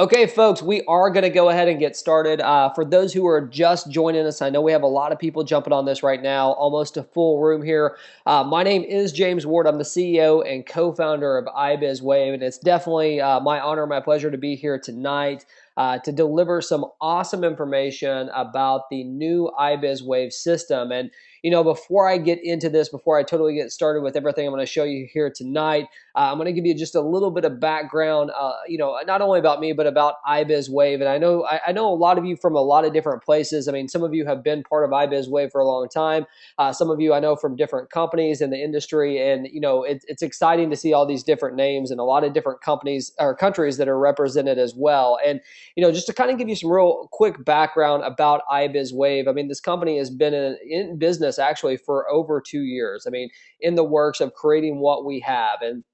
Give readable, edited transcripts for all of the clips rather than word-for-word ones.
Okay, folks, we are going to go ahead and get started. For those who are just joining us, I know we have a lot of people jumping on this right now, almost a full room here. My name is James Ward. I'm the CEO and co-founder of iBizWave, and it's definitely my honor, my pleasure to be here tonight to deliver some awesome information about the new iBizWave system. And before I get into this, before I totally get started with everything I'm going to show you here tonight, I'm going to give you just a little bit of background, not only about me, but about iBizWave. And I know a lot of you from a lot of different places. I mean, some of you have been part of iBizWave for a long time. Some of you I know from different companies in the industry. And, it's exciting to see all these different names and a lot of different companies or countries that are represented as well. And, just to kind of give you some real quick background about iBizWave, I mean, this company has been in business actually for over 2 years. I mean, in the works of creating what we have. And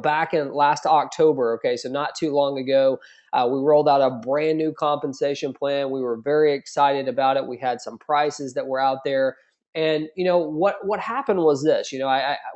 back in last October, okay, so not too long ago, we rolled out a brand new compensation plan. We were very excited about it. We had some prices that were out there. And what happened was this.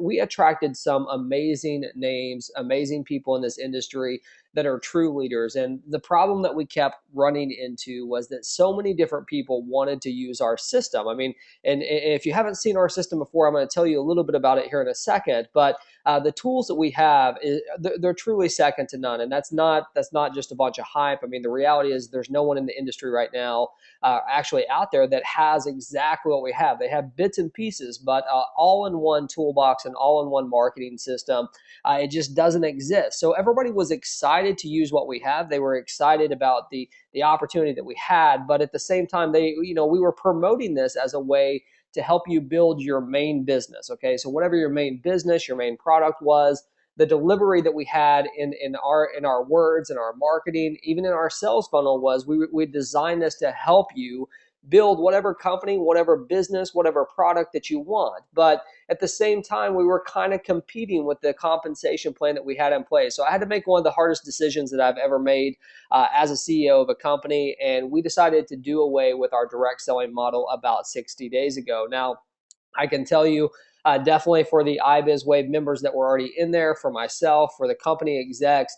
We attracted some amazing names, amazing people in this industry that are true leaders. And the problem that we kept running into was that so many different people wanted to use our system. I mean, and if you haven't seen our system before, I'm going to tell you a little bit about it here in a second. But the tools that we have, they're truly second to none, and that's not just a bunch of hype. I mean, the reality is there's no one in the industry right now actually out there that has exactly what we have. They have bits and pieces, but all-in-one toolbox and all-in-one marketing system, it just doesn't exist. So everybody was excited to use what we have. They were excited about the opportunity that we had, but at the same time, we were promoting this as a way to help you build your main business. Okay, so whatever your main business, your main product was, the delivery that we had in our words, in our marketing, even in our sales funnel was we designed this to help you build whatever company, whatever business, whatever product that you want. But at the same time, we were kind of competing with the compensation plan that we had in place. So I had to make one of the hardest decisions that I've ever made as a CEO of a company, and we decided to do away with our direct selling model about 60 days ago. Now, I can tell you, definitely for the iBizWave members that were already in there, for myself, for the company execs,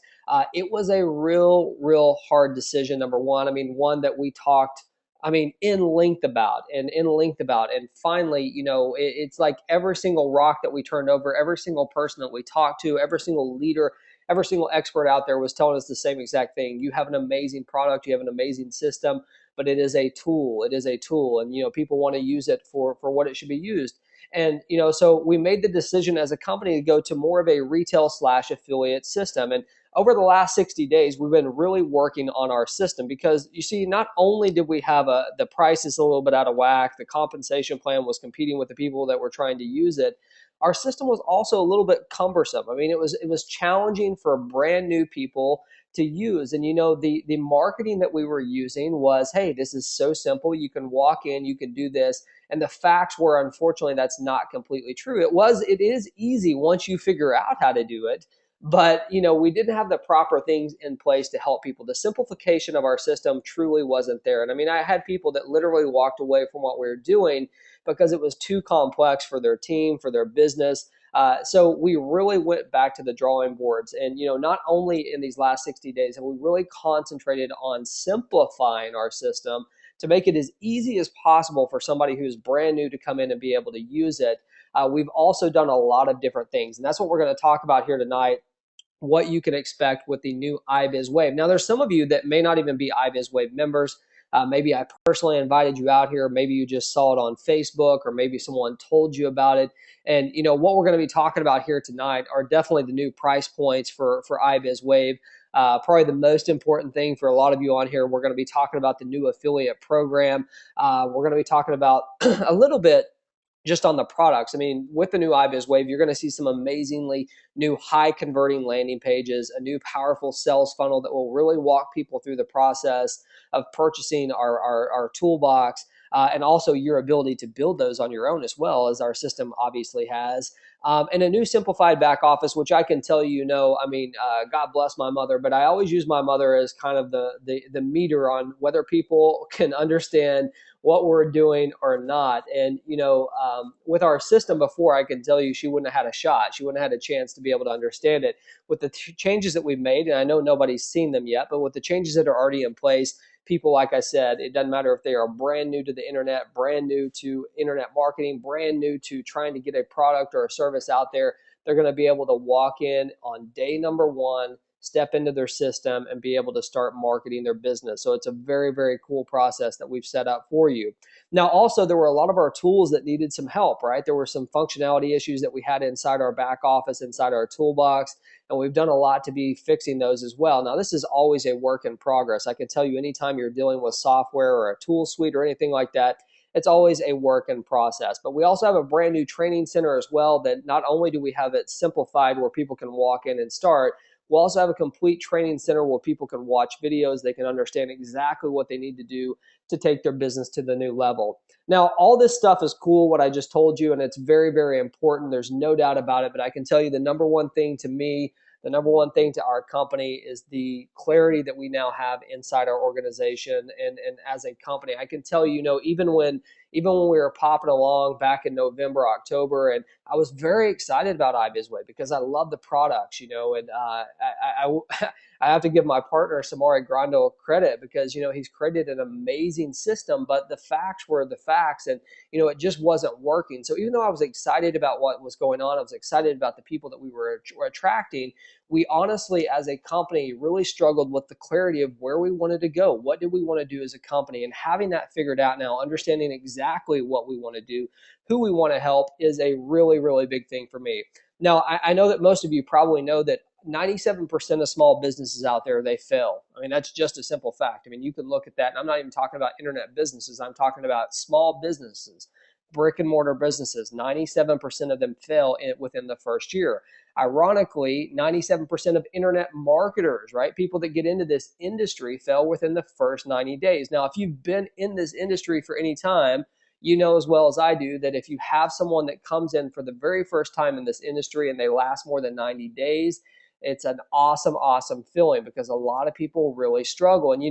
it was a real hard decision. Number one, I mean, one that we talked, I mean, in length about. And finally, it's like every single rock that we turned over, every single person that we talked to, every single leader, every single expert out there was telling us the same exact thing. You have an amazing product, you have an amazing system, but it is a tool. It is a tool, and people want to use it for what it should be used. And so we made the decision as a company to go to more of a retail slash affiliate system. And over the last 60 days, we've been really working on our system because you see, not only did we have the prices a little bit out of whack, the compensation plan was competing with the people that were trying to use it. Our system was also a little bit cumbersome. I mean, it was challenging for brand new people to use. And the marketing that we were using was, hey, this is so simple. You can walk in, you can do this. And the facts were, unfortunately, that's not completely true. It is easy once you figure out how to do it. But we didn't have the proper things in place to help people. The simplification of our system truly wasn't there. And I mean, I had people that literally walked away from what we were doing because it was too complex for their team, for their business. So we really went back to the drawing boards. And not only in these last 60 days have we really concentrated on simplifying our system to make it as easy as possible for somebody who's brand new to come in and be able to use it. We've also done a lot of different things, and that's what we're going to talk about here tonight, what you can expect with the new iBizWave. Now, there's some of you that may not even be iBizWave members. Maybe I personally invited you out here. Maybe you just saw it on Facebook, or maybe someone told you about it. And what we're going to be talking about here tonight are definitely the new price points for iBizWave. Probably the most important thing for a lot of you on here, we're going to be talking about the new affiliate program. We're going to be talking about a little bit just on the products. I mean, with the new iBizWave, you're going to see some amazingly new high converting landing pages, a new powerful sales funnel that will really walk people through the process of purchasing our toolbox, and also your ability to build those on your own as well, as our system obviously has. and a new simplified back office, which I can tell you, I mean, God bless my mother, but I always use my mother as kind of the meter on whether people can understand what we're doing or not. And with our system before, I can tell you she wouldn't have had a shot. She wouldn't have had a chance to be able to understand it. With the changes that we've made, and I know nobody's seen them yet, but with the changes that are already in place, people, like I said, it doesn't matter if they are brand new to the internet, brand new to internet marketing, brand new to trying to get a product or a service out there, they're going to be able to walk in on day number one, step into their system, and be able to start marketing their business. So it's a very, very cool process that we've set up for you. Now, also, there were a lot of our tools that needed some help, right? There were some functionality issues that we had inside our back office, inside our toolbox, and we've done a lot to be fixing those as well. Now, this is always a work in progress. I can tell you anytime you're dealing with software or a tool suite or anything like that, it's always a work in process. But we also have a brand new training center as well that not only do we have it simplified where people can walk in and start, we'll also have a complete training center where people can watch videos. They can understand exactly what they need to do to take their business to the new level. Now, all this stuff is cool, what I just told you, and it's very, very important. There's no doubt about it. But I can tell you the number one thing to me, the number one thing to our company is the clarity that we now have inside our organization and as a company. I can tell you, even when we were popping along back in November, October, and I was very excited about iBizWave because I love the products, and I have to give my partner Samari Grando credit because he's created an amazing system, but the facts were the facts, and it just wasn't working. So even though I was excited about what was going on, I was excited about the people that we were attracting. We honestly, as a company, really struggled with the clarity of where we wanted to go. What did we want to do as a company? And having that figured out now, understanding exactly what we want to do, who we want to help is a really, really big thing for me. Now, I know that most of you probably know that 97% of small businesses out there, they fail. I mean, that's just a simple fact. I mean, you can look at that, and I'm not even talking about internet businesses. I'm talking about small businesses, brick and mortar businesses. 97% of them fail within the first year. Ironically, 97% of internet marketers, right, people that get into this industry, fail within the first 90 days. Now, if you've been in this industry for any time, you know as well as I do that if you have someone that comes in for the very first time in this industry and they last more than 90 days, it's an awesome, awesome feeling because a lot of people really struggle. And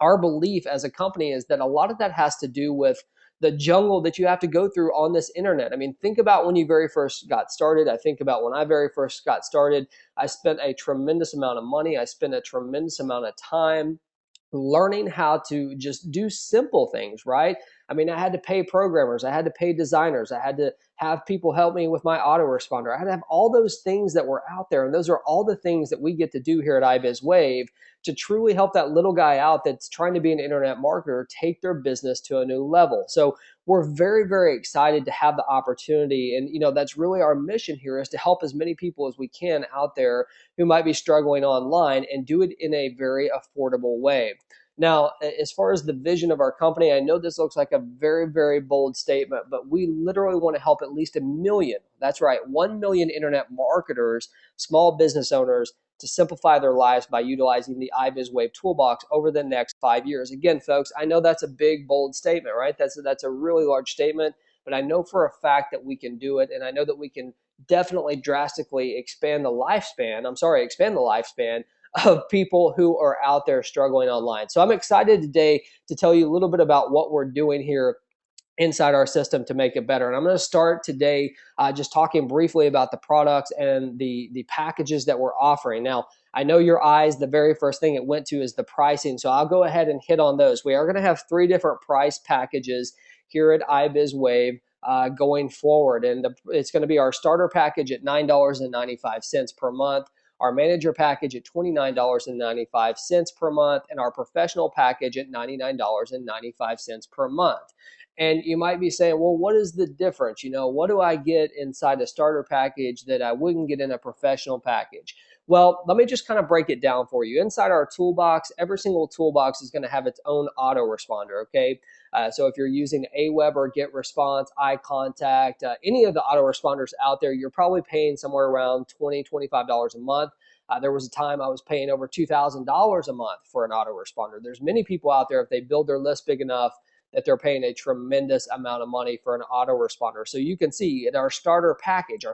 our belief as a company is that a lot of that has to do with the jungle that you have to go through on this internet. I mean, think about when you very first got started. I think about when I very first got started, I spent a tremendous amount of money. I spent a tremendous amount of time learning how to just do simple things, right? I mean, I had to pay programmers, I had to pay designers, I had to have people help me with my autoresponder. I had to have all those things that were out there. And those are all the things that we get to do here at iBizWave to truly help that little guy out that's trying to be an internet marketer take their business to a new level. So we're very, very excited to have the opportunity. And, that's really our mission here is to help as many people as we can out there who might be struggling online and do it in a very affordable way. Now, as far as the vision of our company, I know this looks like a very, very bold statement, but we literally want to help at least 1 million. That's right, 1 million internet marketers, small business owners to simplify their lives by utilizing the iBizWave toolbox over the next 5 years. Again, folks, I know that's a big, bold statement, right? That's a really large statement, but I know for a fact that we can do it, and I know that we can definitely drastically expand the lifespan of people who are out there struggling online. So I'm excited today to tell you a little bit about what we're doing here inside our system to make it better. And I'm going to start today just talking briefly about the products and the packages that we're offering. Now, I know your eyes, the very first thing it went to is the pricing. So I'll go ahead and hit on those. We are going to have 3 different price packages here at iBizWave going forward. And it's going to be our starter package at $9.95 per month, our manager package at $29.95 per month, and our professional package at $99.95 per month. And you might be saying, well, what is the difference? What do I get inside a starter package that I wouldn't get in a professional package? Well, let me just kind of break it down for you. Inside our toolbox, every single toolbox is going to have its own autoresponder, okay? So if you're using Aweber, GetResponse, iContact, any of the autoresponders out there, you're probably paying somewhere around $20, $25 a month. There was a time I was paying over $2,000 a month for an autoresponder. There's many people out there, if they build their list big enough, that they're paying a tremendous amount of money for an autoresponder. So you can see in our starter package,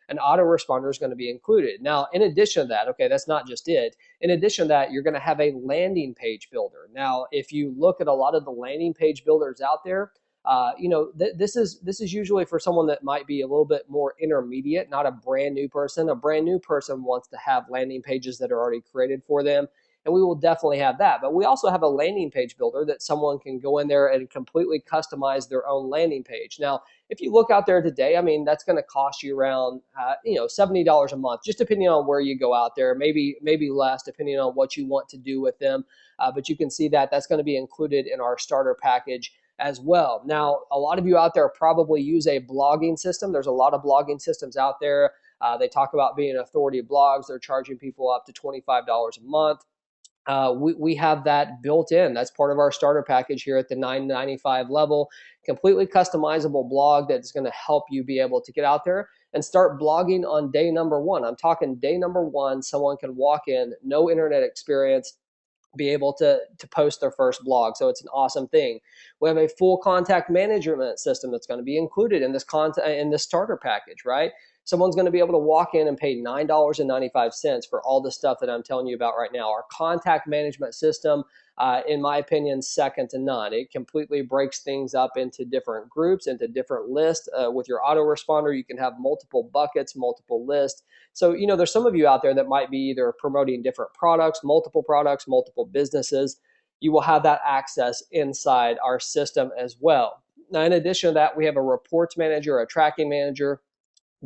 an autoresponder is going to be included. Now, in addition to that, okay, that's not just it. In addition to that, you're going to have a landing page builder. Now, if you look at a lot of the landing page builders out there, this is usually for someone that might be a little bit more intermediate, not a brand new person. A brand new person wants to have landing pages that are already created for them, and we will definitely have that. But we also have a landing page builder that someone can go in there and completely customize their own landing page. Now, if you look out there today, I mean, that's going to cost you around $70 a month, just depending on where you go out there, maybe less depending on what you want to do with them. But you can see that that's going to be included in our starter package as well. Now, a lot of you out there probably use a blogging system. There's a lot of blogging systems out there. They talk about being authority blogs. They're charging people up to $25 a month. We have that built in. That's part of our starter package here at the $9.95 level. Completely customizable blog that's going to help you be able to get out there and start blogging on day number one. I'm talking day number one. Someone can walk in, no internet experience, be able to post their first blog. So it's an awesome thing. We have a full contact management system that's going to be included in this starter package, right? Someone's going to be able to walk in and pay $9.95 for all the stuff that I'm telling you about right now. Our contact management system, in my opinion, second to none. It completely breaks things up into different groups, into different lists. With your autoresponder, you can have multiple buckets, multiple lists. So, there's some of you out there that might be either promoting different products, multiple businesses. You will have that access inside our system as well. Now, in addition to that, we have a reports manager, a tracking manager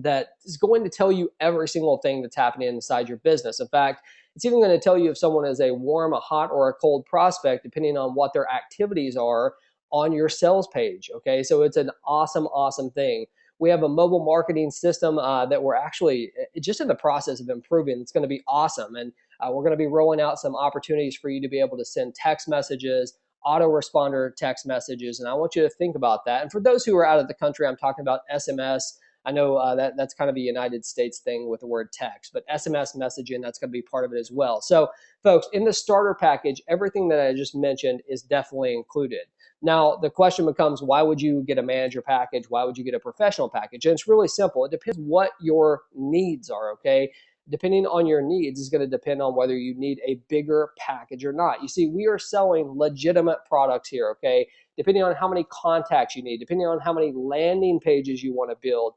that is going to tell you every single thing that's happening inside your business. In fact, it's even going to tell you if someone is a warm, a hot, or a cold prospect, depending on what their activities are on your sales page. Okay, so it's an awesome thing. We have a mobile marketing system that we're actually just in the process of improving. It's going to be awesome. And we're going to be rolling out some opportunities for you to be able to send text messages, autoresponder text messages. And I want you to think about that. And for those who are out of the country, I'm talking about SMS. I know that's kind of a United States thing with the word text, but SMS messaging, that's going to be part of it as well. So, folks, in the starter package, everything that I just mentioned is definitely included. Now, the question becomes, why would you get a manager package? Why would you get a professional package? And it's really simple. It depends what your needs are, okay? Depending on your needs is going to depend on whether you need a bigger package or not. You see, we are selling legitimate products here, okay? Depending on how many contacts you need, depending on how many landing pages you want to build,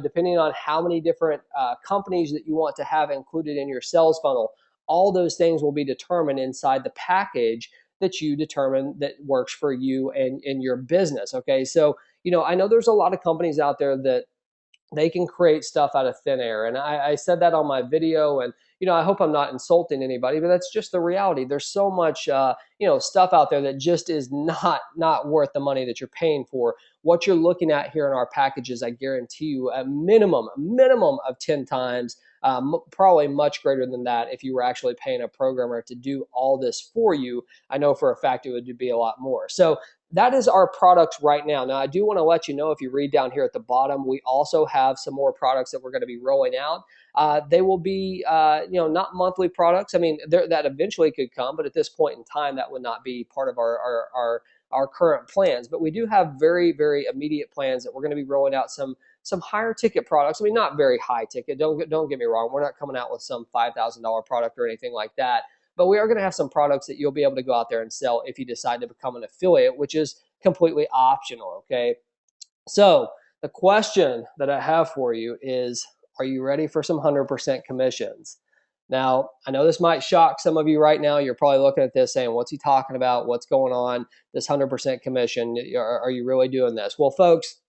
depending on how many different companies that you want to have included in your sales funnel, all those things will be determined inside the package that you determine that works for you and in your business, okay? So, I know there's a lot of companies out there that they can create stuff out of thin air. And I said that on my video, and I hope I'm not insulting anybody, but that's just the reality. There's so much stuff out there that just is not worth the money that you're paying for. What you're looking at here in our packages, I guarantee you a minimum of 10 times, probably much greater than that if you were actually paying a programmer to do all this for you. I know for a fact it would be a lot more. So that is our products right now. Now, I do want to let you know, if you read down here at the bottom, we also have some more products that we're going to be rolling out. They will be, not monthly products. I mean, that eventually could come, but at this point in time, that would not be part of our current plans. But we do have very, very immediate plans that we're going to be rolling out some higher ticket products. I mean, not very high ticket. Don't get me wrong. We're not coming out with some $5,000 product or anything like that. But we are going to have some products that you'll be able to go out there and sell if you decide to become an affiliate, which is completely optional, okay? So the question that I have for you is, are you ready for some 100% commissions? Now, I know this might shock some of you right now. You're probably looking at this saying, what's he talking about? What's going on? This 100% commission, are you really doing this? Well, folks,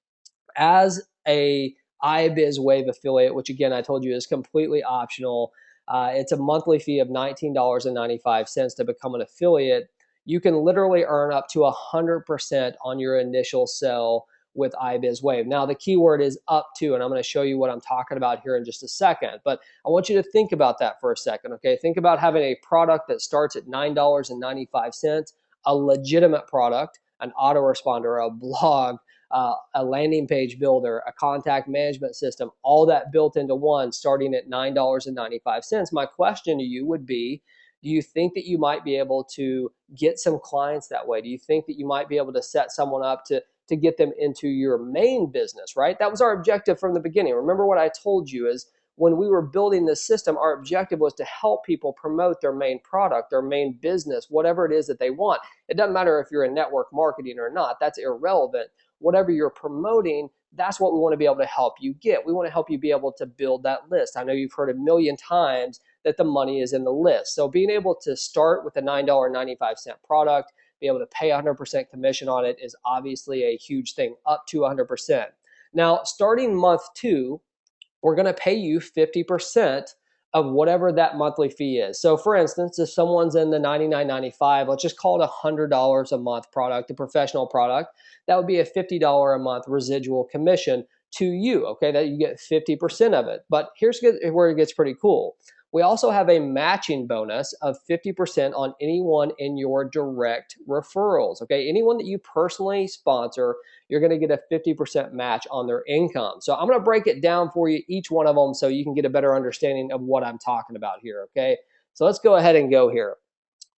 as a iBizWave affiliate, which again, I told you is completely optional, it's a monthly fee of $19.95 to become an affiliate. You can literally earn up to 100% on your initial sell with iBizWave. Now, the keyword is up to, and I'm going to show you what I'm talking about here in just a second. But I want you to think about that for a second, okay? Think about having a product that starts at $9.95, a legitimate product, an autoresponder, a blog, a landing page builder, a contact management system, all that built into one, starting at $9.95. My question to you would be, Do you think that you might be able to get some clients that way? Do you think that you might be able to set someone up to get them into your main business, right? That was our objective from the beginning. Remember what I told you is when we were building this system, our objective was to help people promote their main product, their main business, whatever it is that they want. It doesn't matter if you're in network marketing or not. That's irrelevant. Whatever you're promoting, that's what we want to be able to help you get. We want to help you be able to build that list. I know you've heard a million times that the money is in the list. So being able to start with a $9.95 product, be able to pay 100% commission on it is obviously a huge thing, up to 100%. Now, starting month 2, we're going to pay you 50% of whatever that monthly fee is. So for instance, if someone's in the $99.95, let's just call it $100 a month product, a professional product, that would be a $50 a month residual commission to you, okay, that you get 50% of it. But here's where it gets pretty cool. We also have a matching bonus of 50% on anyone in your direct referrals, okay? Anyone that you personally sponsor, you're going to get a 50% match on their income. So I'm going to break it down for you, each one of them, so you can get a better understanding of what I'm talking about here, okay? So let's go ahead and go here.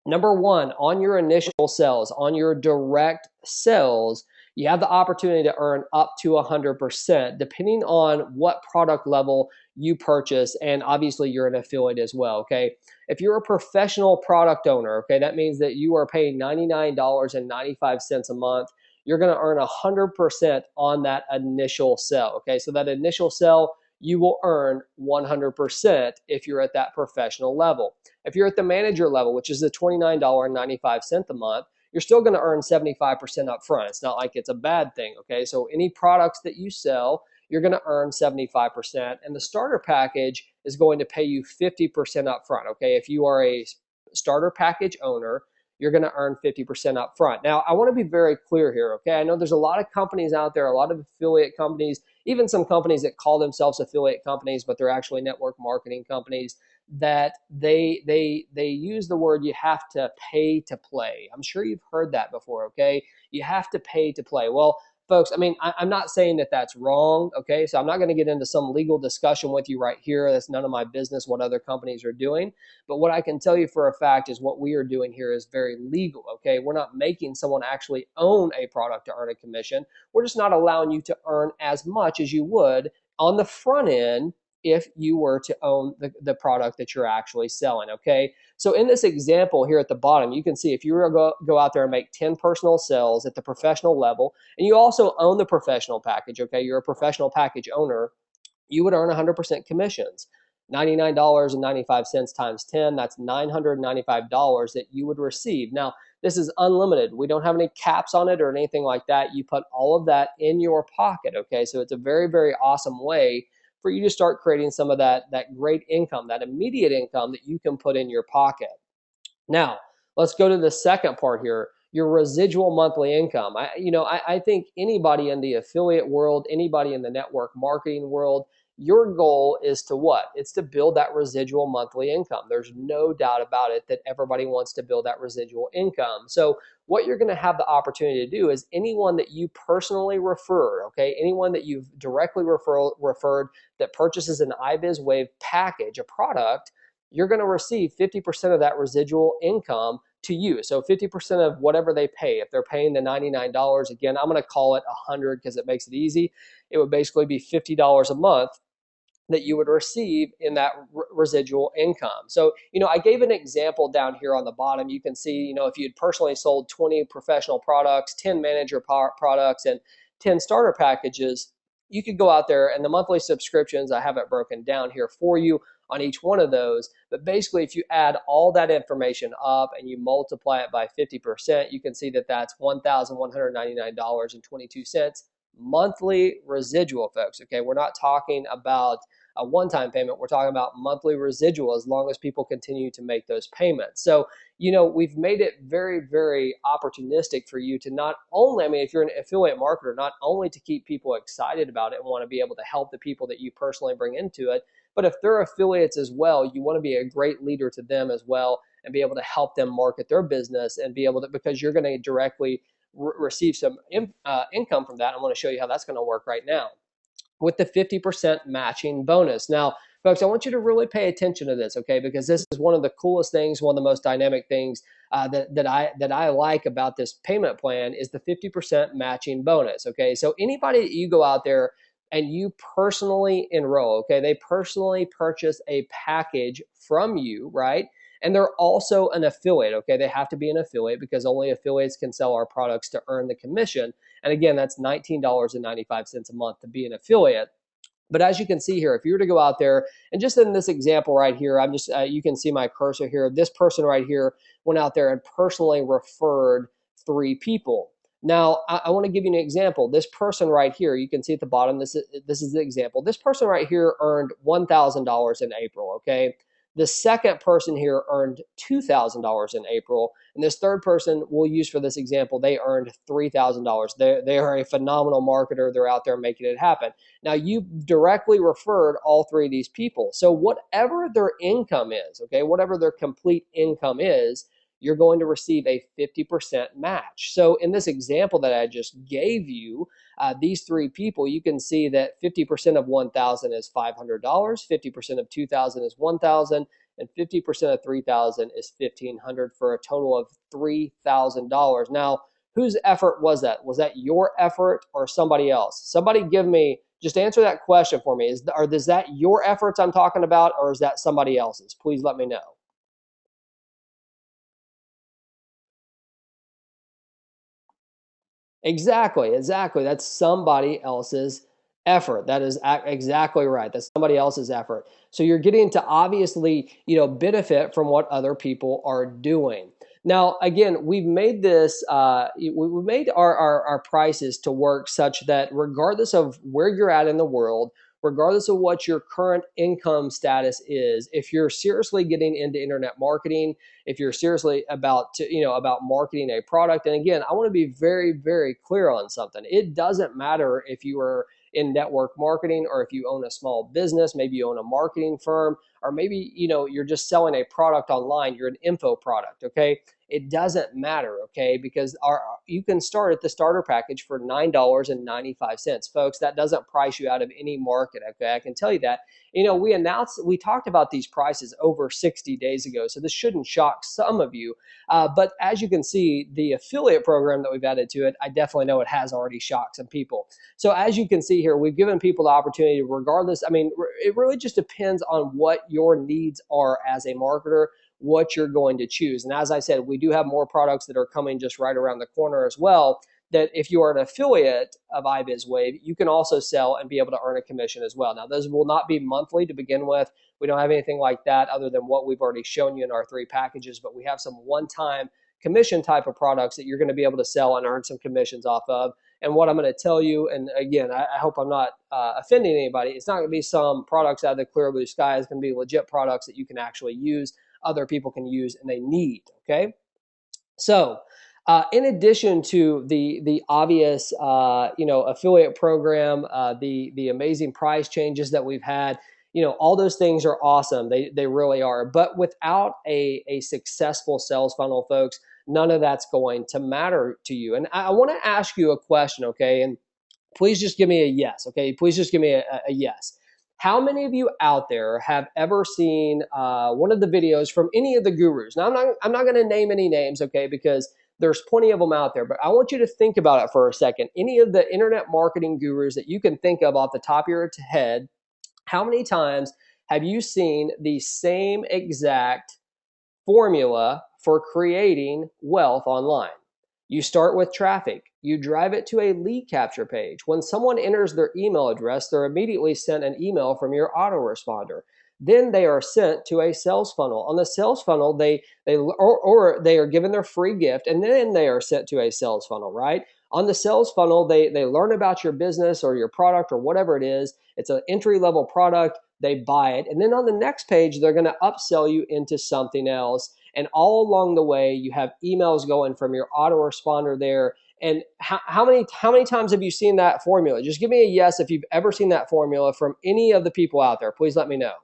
Number 1, on your initial sales, on your direct sales, you have the opportunity to earn up to 100% depending on what product level you purchase, and obviously you're an affiliate as well, okay? If you're a professional product owner, okay, that means that you are paying $99.95 a month. You're going to earn 100% on that initial sell, okay? So that initial sell, you will earn 100% if you're at that professional level. If you're at the manager level, which is the $29.95 a month, you're still going to earn 75% up front. It's not like it's a bad thing, okay? So any products that you sell, you're going to earn 75%, and the starter package is going to pay you 50% up front, okay? If you are a starter package owner, you're going to earn 50% up front. Now, I want to be very clear here, okay? I know there's a lot of companies out there, a lot of affiliate companies, even some companies that call themselves affiliate companies, but they're actually network marketing companies, that they use the word you have to pay to play. I'm sure you've heard that before, okay? You have to pay to play. Well, folks, I mean, I'm not saying that that's wrong, okay? So I'm not going to get into some legal discussion with you right here. That's none of my business what other companies are doing. But what I can tell you for a fact is what we are doing here is very legal, okay? We're not making someone actually own a product to earn a commission. We're just not allowing you to earn as much as you would on the front end if you were to own the product that you're actually selling, okay? So in this example here at the bottom, you can see if you were to go out there and make 10 personal sales at the professional level, and you also own the professional package, okay? You're a professional package owner, you would earn 100% commissions. $99.95 times 10, that's $995 that you would receive. Now, this is unlimited. We don't have any caps on it or anything like that. You put all of that in your pocket, okay? So it's a very, very awesome way for you to start creating some of that great income, that immediate income that you can put in your pocket. Now, let's go to the second part here, your residual monthly income. I think anybody in the affiliate world, anybody in the network marketing world, your goal is to what? It's to build that residual monthly income. There's no doubt about it that everybody wants to build that residual income. So what you're going to have the opportunity to do is anyone that you personally refer, okay, anyone that you've directly referred that purchases an iBizWave package, a product, you're going to receive 50% of that residual income to you. So 50% of whatever they pay. If they're paying the $99, again, I'm going to call it 100 because it makes it easy. It would basically be $50 a month that you would receive in that residual income. So, I gave an example down here on the bottom. You can see, if you had personally sold 20 professional products, 10 manager products, and 10 starter packages, you could go out there and the monthly subscriptions, I have it broken down here for you on each one of those. But basically, if you add all that information up and you multiply it by 50%, you can see that that's $1,199.22 monthly residual, folks. Okay, we're not talking about a one-time payment. We're talking about monthly residual as long as people continue to make those payments. So, we've made it very, very opportunistic for you to not only, if you're an affiliate marketer, not only to keep people excited about it and want to be able to help the people that you personally bring into it, but if they're affiliates as well, you want to be a great leader to them as well and be able to help them market their business and be able to, because you're going to directly receive some income from that. I want to show you how that's going to work right now with the 50% matching bonus. Now, Folks, I want you to really pay attention to this, okay? Because this is one of the coolest things, one of the most dynamic things that I like about this payment plan is the 50% matching bonus. Okay, so anybody that you go out there and you personally enroll, okay, they personally purchase a package from you, right? And they're also an affiliate. Okay, they have to be an affiliate because only affiliates can sell our products to earn the commission. And again, that's $19.95 a month to be an affiliate. But as you can see here, if you were to go out there and just in this example right here, I'm just you can see my cursor here. This person right here went out there and personally referred 3 people. Now, I want to give you an example. This person right here, you can see at the bottom, this is the example. This person right here earned $1,000 in April, okay? The second person here earned $2,000 in April. And this third person we'll use for this example, they earned $3,000. They are a phenomenal marketer. They're out there making it happen. Now, you directly referred all 3 of these people. So whatever their income is, okay, whatever their complete income is, you're going to receive a 50% match. So in this example that I just gave you, these 3 people, you can see that 50% of 1,000 is $500, 50% of 2,000 is 1,000, and 50% of 3,000 is 1,500 for a total of $3,000. Now, whose effort was that? Was that your effort or somebody else? Somebody just answer that question for me. Is that your efforts I'm talking about, or is that somebody else's? Please let me know. Exactly, exactly. That's somebody else's effort. That is exactly right. That's somebody else's effort. So you're getting to obviously, benefit from what other people are doing. Now, again, we've made this, we've made our prices to work such that regardless of where you're at in the world, regardless of what your current income status is, if you're seriously getting into internet marketing, if you're seriously about marketing a product. And again, I want to be very, very clear on something. It doesn't matter if you are in network marketing or if you own a small business, maybe you own a marketing firm, or maybe you're just selling a product online, you're an info product. Okay, it doesn't matter. Okay, because you can start at the starter package for $9.95. Folks, that doesn't price you out of any market. Okay, I can tell you that. We talked about these prices over 60 days ago, so this shouldn't shock some of you. But as you can see, the affiliate program that we've added to it, I definitely know it has already shocked some people. So as you can see here, we've given people the opportunity, regardless. I mean, it really just depends on what your needs are as a marketer, what you're going to choose. And as I said, we do have more products that are coming just right around the corner as well, that if you are an affiliate of iBizWave, you can also sell and be able to earn a commission as well. Now, those will not be monthly to begin with. We don't have anything like that other than what we've already shown you in our 3 packages, but we have some one-time commission type of products that you're going to be able to sell and earn some commissions off of. And what I'm going to tell you, and again, I hope I'm not offending anybody, it's not going to be some products out of the clear blue sky. It's going to be legit products that you can actually use, other people can use, and they need, okay? So, in addition to the obvious affiliate program, the amazing price changes that we've had, all those things are awesome. They really are. But without a successful sales funnel, folks, none of that's going to matter to you. And I want to ask you a question, okay? And please just give me a yes, okay? Please just give me a yes. How many of you out there have ever seen one of the videos from any of the gurus? Now, I'm not going to name any names, okay, because there's plenty of them out there, but I want you to think about it for a second. Any of the internet marketing gurus that you can think of off the top of your head, how many times have you seen the same exact formula for creating wealth online? You start with traffic. You drive it to a lead capture page. When someone enters their email address, they're immediately sent an email from your autoresponder. Then they are sent to a sales funnel. On the sales funnel, or they are given their free gift, and then they are sent to a sales funnel, right? On the sales funnel, they learn about your business or your product or whatever it is. It's an entry-level product. They buy it. And then on the next page, they're going to upsell you into something else. And all along the way, you have emails going from your autoresponder there. And how many times have you seen that formula? Just give me a yes if you've ever seen that formula from any of the people out there. Please let me know.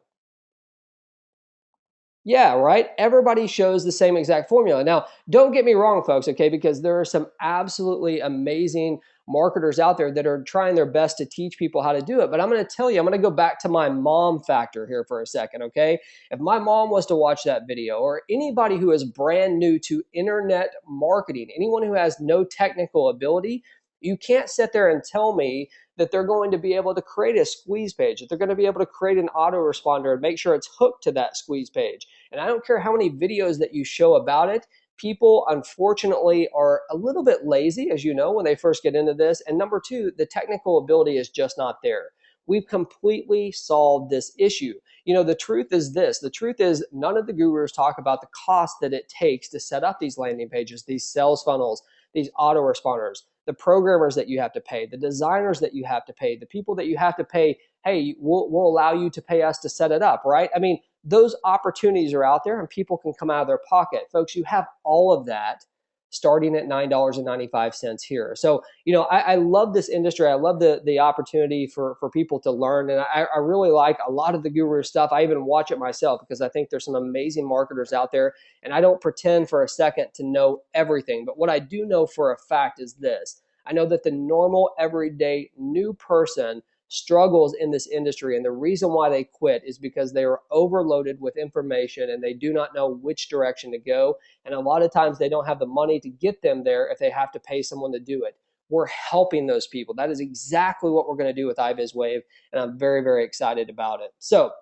Yeah, right? Everybody shows the same exact formula. Now, don't get me wrong, folks, okay, because there are some absolutely amazing marketers out there that are trying their best to teach people how to do it. But I'm going to tell you, I'm going to go back to my mom factor here for a second, okay? If my mom was to watch that video, or anybody who is brand new to internet marketing, anyone who has no technical ability, you can't sit there and tell me that they're going to be able to create a squeeze page, that they're going to be able to create an autoresponder and make sure it's hooked to that squeeze page. And I don't care how many videos that you show about it, people unfortunately are a little bit lazy, as you know, when they first get into this. And number two, the technical ability is just not there. We've completely solved this issue. You know, the truth is this. The truth is none of the gurus talk about the cost that it takes to set up these landing pages, these sales funnels, these autoresponders, the programmers that you have to pay, the designers that you have to pay, the people that you have to pay. Hey, we'll allow you to pay us to set it up, right? I mean, those opportunities are out there and people can come out of their pocket. Folks, you have all of that starting at $9.95 here. So, you know, I love this industry. I love the opportunity for people to learn. And I really like a lot of the guru stuff. I even watch it myself because I think there's some amazing marketers out there. And I don't pretend for a second to know everything. But what I do know for a fact is this. I know that the normal, everyday, new person struggles in this industry. And the reason why they quit is because they are overloaded with information and they do not know which direction to go. And a lot of times they don't have the money to get them there if they have to pay someone to do it. We're helping those people. That is exactly what we're going to do with iBizWave. And I'm very, very excited about it. So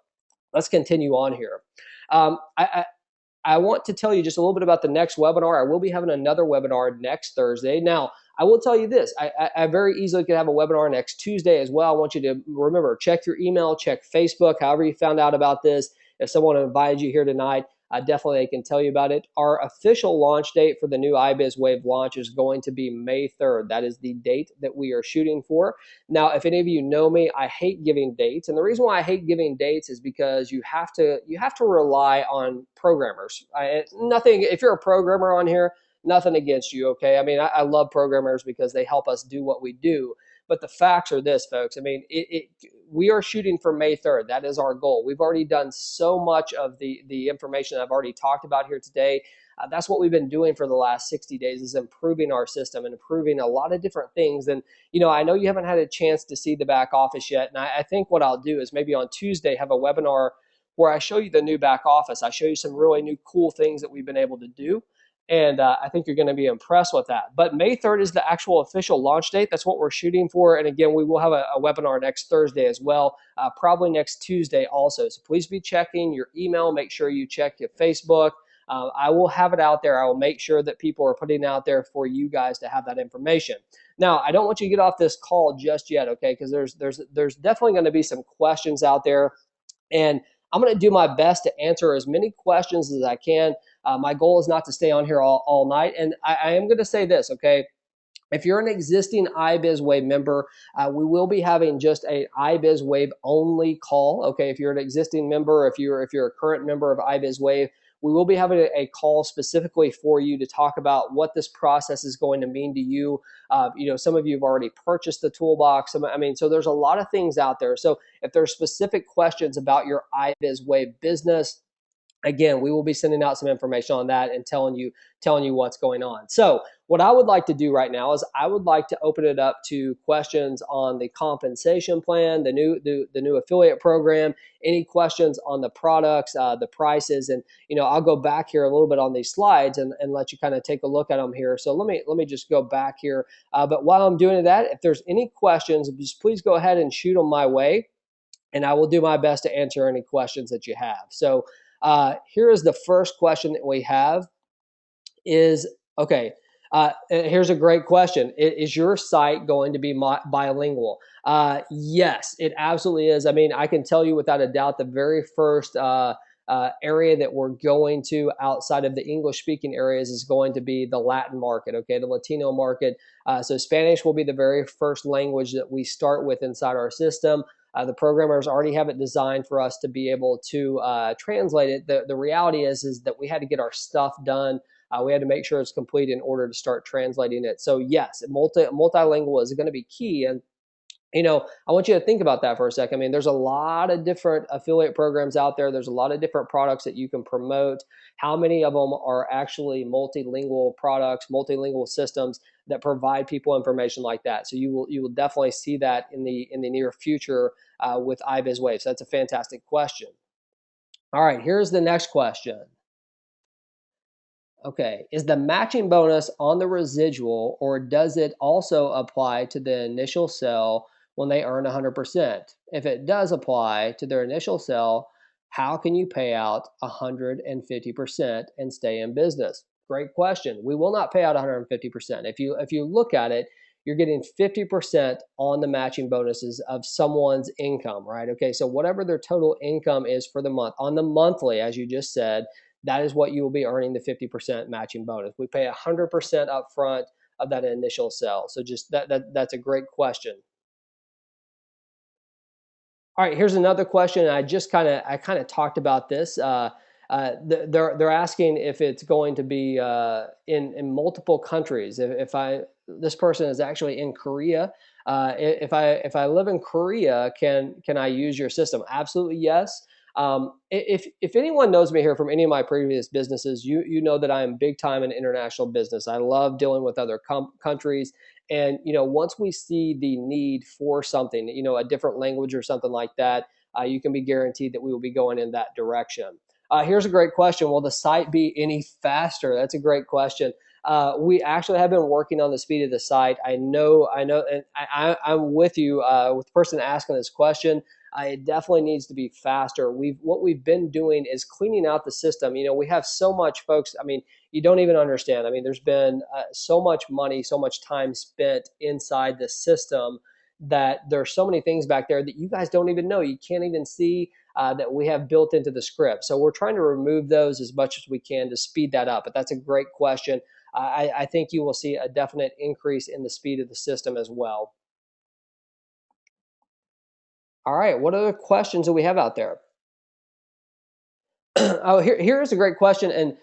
let's continue on here. I want to tell you just a little bit about the next webinar. I will be having another webinar next Thursday. Now, I will tell you this. I very easily could have a webinar next Tuesday as well. I want you to remember, check your email, check Facebook, however you found out about this. If someone invited you here tonight, definitely they can tell you about it. Our official launch date for the new iBizWave launch is going to be May 3rd. That is the date that we are shooting for. Now, if any of you know me, I hate giving dates. And the reason why I hate giving dates is because you have to rely on programmers. Nothing, if you're a programmer on here, nothing against you, okay? I mean, I love programmers because they help us do what we do. But the facts are this, folks. I mean, we are shooting for May 3rd. That is our goal. We've already done so much of the information I've already talked about here today. That's what we've been doing for the last 60 days is improving our system and improving a lot of different things. And, you know, I know you haven't had a chance to see the back office yet. And I think what I'll do is maybe on Tuesday have a webinar where I show you the new back office. I show you some really new cool things that we've been able to do. And I think you're going to be impressed with that. But May 3rd is the actual official launch date. That's what we're shooting for. And again, we will have a webinar next Thursday as well, probably next Tuesday also. So please be checking your email. Make sure you check your Facebook. I will have it out there. I will make sure that people are putting it out there for you guys to have that information. Now, I don't want you to get off this call just yet, okay? Because there's definitely going to be some questions out there. And I'm going to do my best to answer as many questions as I can. My goal is not to stay on here all night. And I am going to say this, okay? If you're an existing iBizWave member, we will be having just a iBizWave only call. Okay, if you're an existing member, if you're a current member of iBizWave, we will be having a call specifically for you to talk about what this process is going to mean to you. You know, some of you have already purchased the toolbox. I mean, so there's a lot of things out there. So if there's specific questions about your iBizWave business, again, we will be sending out some information on that and telling you what's going on. So what I would like to do right now is I would like to open it up to questions on the compensation plan, the new affiliate program, any questions on the products, the prices, and you know, I'll go back here a little bit on these slides and let you kind of take a look at them here. So let me just go back here. But while I'm doing that, if there's any questions, just please go ahead and shoot them my way, and I will do my best to answer any questions that you have. So here is the first question that we have is, okay, here's a great question. Is your site going to be bilingual? Yes, it absolutely is. I mean, I can tell you without a doubt the very first area that we're going to outside of the English-speaking areas is going to be the Latin market, okay, the Latino market. So Spanish will be the very first language that we start with inside our system. The programmers already have it designed for us to be able to translate it. The reality is that we had to get our stuff done. We had to make sure it's complete in order to start translating it. So yes, multilingual is going to be key. And I want you to think about that for a second. I mean, there's a lot of different affiliate programs out there. There's a lot of different products that you can promote. How many of them are actually multilingual products, multilingual systems that provide people information like that? So you will definitely see that in the near future with iBizWave. So that's a fantastic question. All right, here's the next question. Okay, is the matching bonus on the residual, or does it also apply to the initial sell when they earn 100%? If it does apply to their initial sell, how can you pay out 150% and stay in business? Great question. We will not pay out 150%. If you look at it, you're getting 50% on the matching bonuses of someone's income, right? Okay, so whatever their total income is for the month, on the monthly, as you just said, that is what you will be earning the 50% matching bonus. We pay 100% upfront of that initial sell. So just that's a great question. All right, here's another question. I kind of talked about this. They're asking if it's going to be in multiple countries. If I this person is actually in Korea. If I live in Korea, can I use your system? Absolutely yes. If anyone knows me here from any of my previous businesses, you know that I am big time in international business. I love dealing with other countries. And once we see the need for something, a different language or something like that, you can be guaranteed that we will be going in that direction. Here's a great question. Will the site be any faster? That's a great question. We actually have been working on the speed of the site. I know, and I'm with you with the person asking this question. It definitely needs to be faster. What we've been doing is cleaning out the system. We have so much, folks. I mean, you don't even understand. I mean, there's been so much money, so much time spent inside the system that there's so many things back there that you guys don't even know. You can't even see that we have built into the script. So we're trying to remove those as much as we can to speed that up. But that's a great question. I think you will see a definite increase in the speed of the system as well. All right, what other questions do we have out there? Oh, here's a great question, and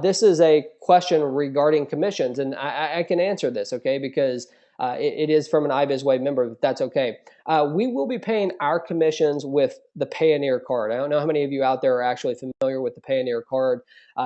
this is a question regarding commissions, and I can answer this, okay, because it is from an iBizWave member. But that's okay. We will be paying our commissions with the Payoneer card. I don't know how many of you out there are actually familiar with the Payoneer card.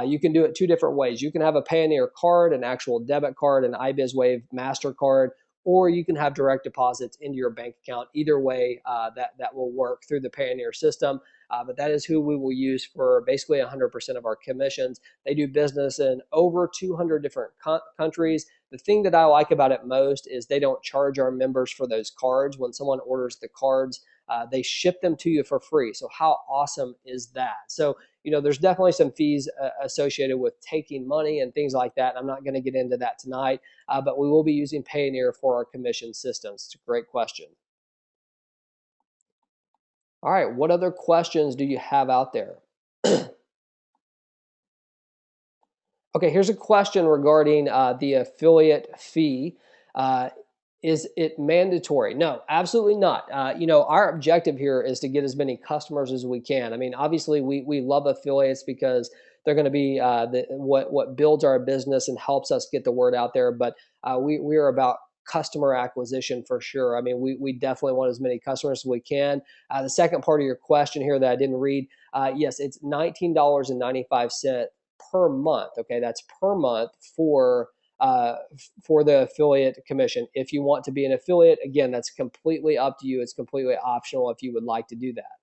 You can do it two different ways. You can have a Payoneer card, an actual debit card, an iBizWave MasterCard, or you can have direct deposits into your bank account. Either way, that will work through the Payoneer system. But that is who we will use for basically 100% of our commissions. They do business in over 200 different countries. The thing that I like about it most is they don't charge our members for those cards. When someone orders the cards, they ship them to you for free. So how awesome is that? So, there's definitely some fees associated with taking money and things like that. I'm not going to get into that tonight, but we will be using Payoneer for our commission systems. It's a great question. All right, what other questions do you have out there? Okay, here's a question regarding the affiliate fee. Uh, is it mandatory? No, absolutely not. Our objective here is to get as many customers as we can. I mean, obviously, we love affiliates because they're going to be what builds our business and helps us get the word out there. But we are about customer acquisition for sure. I mean, we definitely want as many customers as we can. The second part of your question here that I didn't read, yes, it's $19.95 per month. Okay, that's per month for the affiliate commission. If you want to be an affiliate, again, that's completely up to you. It's completely optional if you would like to do that.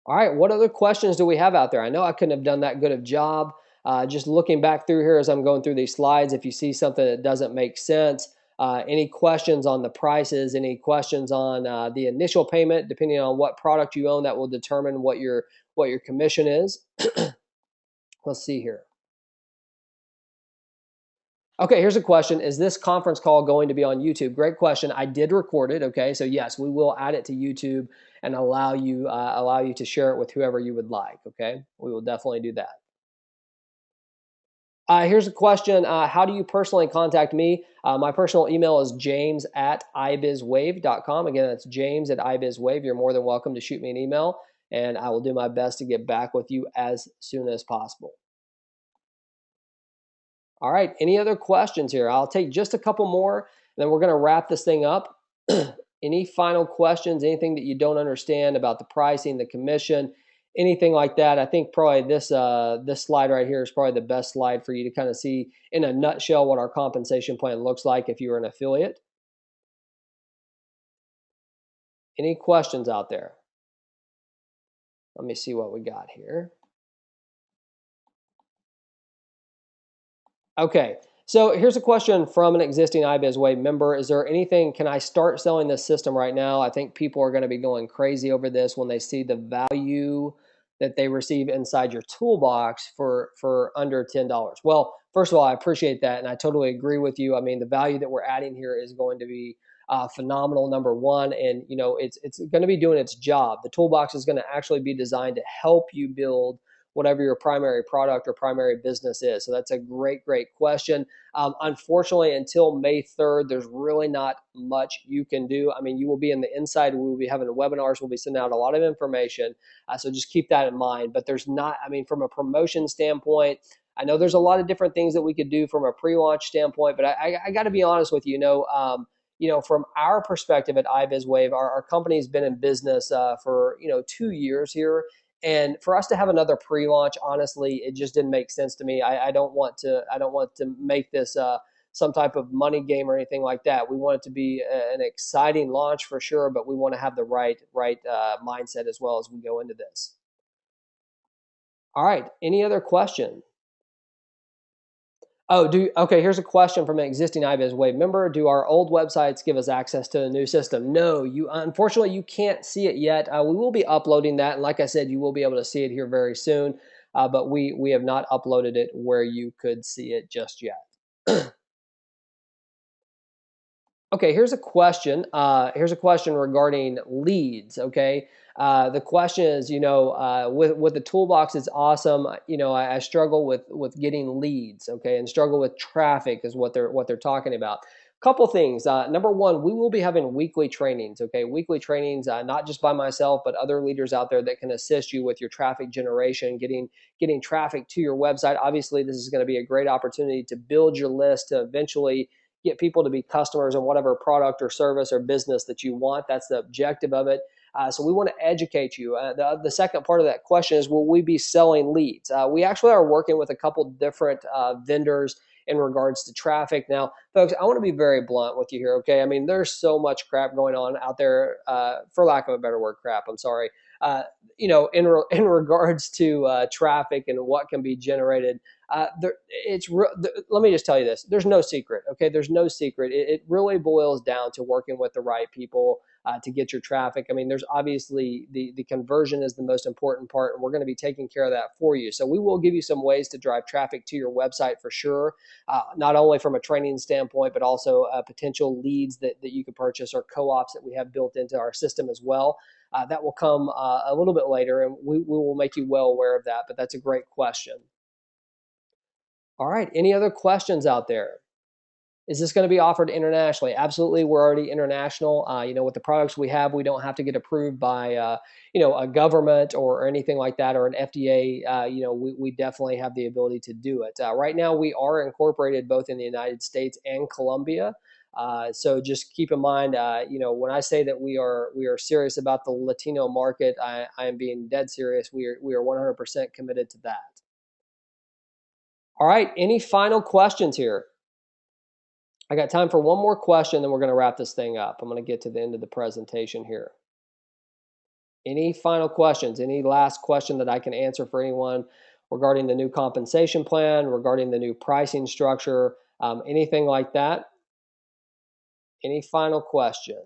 All right, what other questions do we have out there? I know I couldn't have done that good of job. Just looking back through here as I'm going through these slides, if you see something that doesn't make sense, any questions on the prices, any questions on the initial payment, depending on what product you own, that will determine what your commission is. Let's see here. Okay, here's a question. Is this conference call going to be on YouTube? Great question. I did record it. Okay, so yes, we will add it to YouTube and allow you to share it with whoever you would like. Okay, we will definitely do that. Here's a question. How do you personally contact me? My personal email is james@ibizwave.com. Again, that's james@ibizwave. You're more than welcome to shoot me an email, and I will do my best to get back with you as soon as possible. All right, any other questions here? I'll take just a couple more, and then we're going to wrap this thing up. Any final questions? Anything that you don't understand about the pricing, the commission, anything like that? I think probably this slide right here is probably the best slide for you to kind of see in a nutshell what our compensation plan looks like if you're an affiliate. Any questions out there? Let me see what we got here. Okay, so here's a question from an existing iBizWave member. Is there anything, can I start selling this system right now? I think people are going to be going crazy over this when they see the value that they receive inside your toolbox for under $10. Well, first of all, I appreciate that, and I totally agree with you. I mean, the value that we're adding here is going to be phenomenal, number one, and it's going to be doing its job. The toolbox is going to actually be designed to help you build whatever your primary product or primary business is. So that's a great question. Unfortunately, until May 3rd, there's really not much you can do. I mean, you will be in the inside. We will be having webinars. We'll be sending out a lot of information. So just keep that in mind. But there's not, I mean, from a promotion standpoint, I know there's a lot of different things that we could do from a pre-launch standpoint, but I got to be honest with you, from our perspective at iBizWave, our company's been in business for 2 years here, and for us to have another pre-launch, honestly, it just didn't make sense to me. I don't want to make this some type of money game or anything like that. We want it to be an exciting launch for sure, but we want to have the right mindset as well as we go into this. All right. Any other question? Oh, okay, here's a question from an existing iBizWave member. Do our old websites give us access to the new system? No, unfortunately you can't see it yet. We will be uploading that, and like I said, you will be able to see it here very soon. But we have not uploaded it where you could see it just yet. Okay, here's a question. Here's a question regarding leads. Okay, the question is, with the toolbox, it's awesome. I struggle with getting leads. Okay, and struggle with traffic is what they're talking about. Couple things. Number one, we will be having weekly trainings. Okay, weekly trainings, not just by myself, but other leaders out there that can assist you with your traffic generation, getting traffic to your website. Obviously, this is going to be a great opportunity to build your list to eventually get people to be customers in whatever product or service or business that you want. That's the objective of it. So we want to educate you. The second part of that question is, will we be selling leads? We actually are working with a couple different vendors in regards to traffic. Now, folks, I want to be very blunt with you here, okay? I mean, there's so much crap going on out there, for lack of a better word, crap, I'm sorry. In regards to traffic and what can be generated, let me just tell you this. There's no secret, okay? There's no secret. It really boils down to working with the right people to get your traffic. I mean, there's obviously the conversion is the most important part, and we're going to be taking care of that for you. So we will give you some ways to drive traffic to your website for sure, not only from a training standpoint, but also potential leads that you could purchase or co-ops that we have built into our system as well. That will come a little bit later, and we will make you well aware of that, but that's a great question. All right, any other questions out there? Is this going to be offered internationally? Absolutely, we're already international. With the products we have, we don't have to get approved by, a government or anything like that, or an FDA. We definitely have the ability to do it. Right now, we are incorporated both in the United States and Colombia. So just keep in mind, when I say that we are serious about the Latino market, I am being dead serious. We are 100% committed to that. All right, any final questions here? I got time for one more question, then we're going to wrap this thing up. I'm going to get to the end of the presentation here. Any final questions? Any last question that I can answer for anyone regarding the new compensation plan, regarding the new pricing structure, anything like that? Any final question?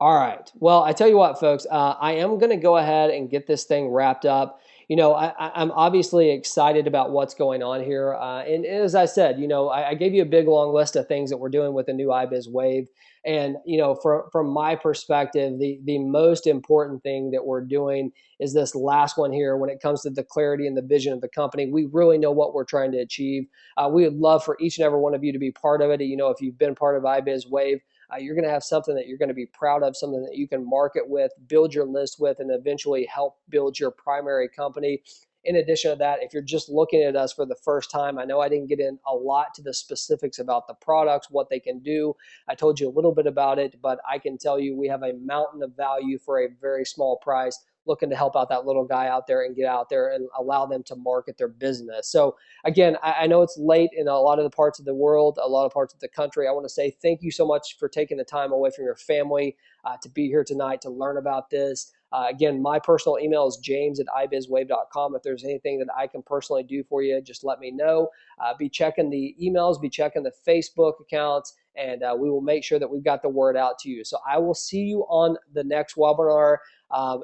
All right. Well, I tell you what, folks, I am going to go ahead and get this thing wrapped up. I'm obviously excited about what's going on here. And as I said, I gave you a big long list of things that we're doing with the new iBizWave. And, from my perspective, the most important thing that we're doing is this last one here when it comes to the clarity and the vision of the company. We really know what we're trying to achieve. We would love for each and every one of you to be part of it. If you've been part of iBizWave, you're going to have something that you're going to be proud of, something that you can market with, build your list with, and eventually help build your primary company. In addition to that, if you're just looking at us for the first time, I know I didn't get in a lot to the specifics about the products, what they can do. I told you a little bit about it, but I can tell you we have a mountain of value for a very small price, looking to help out that little guy out there and get out there and allow them to market their business. So again, I know it's late in a lot of the parts of the world, a lot of parts of the country. I want to say thank you so much for taking the time away from your family to be here tonight to learn about this. Again, my personal email is james@ibizwave.com. If there's anything that I can personally do for you, just let me know. Be checking the emails, be checking the Facebook accounts, and we will make sure that we've got the word out to you. So I will see you on the next webinar.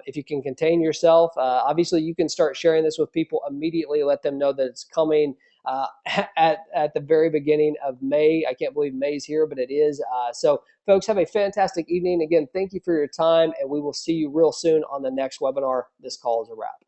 If you can contain yourself, obviously you can start sharing this with people immediately. Let them know that it's coming at the very beginning of May. I can't believe May's here, but it is. So folks, have a fantastic evening. Again, thank you for your time, and we will see you real soon on the next webinar. This call is a wrap.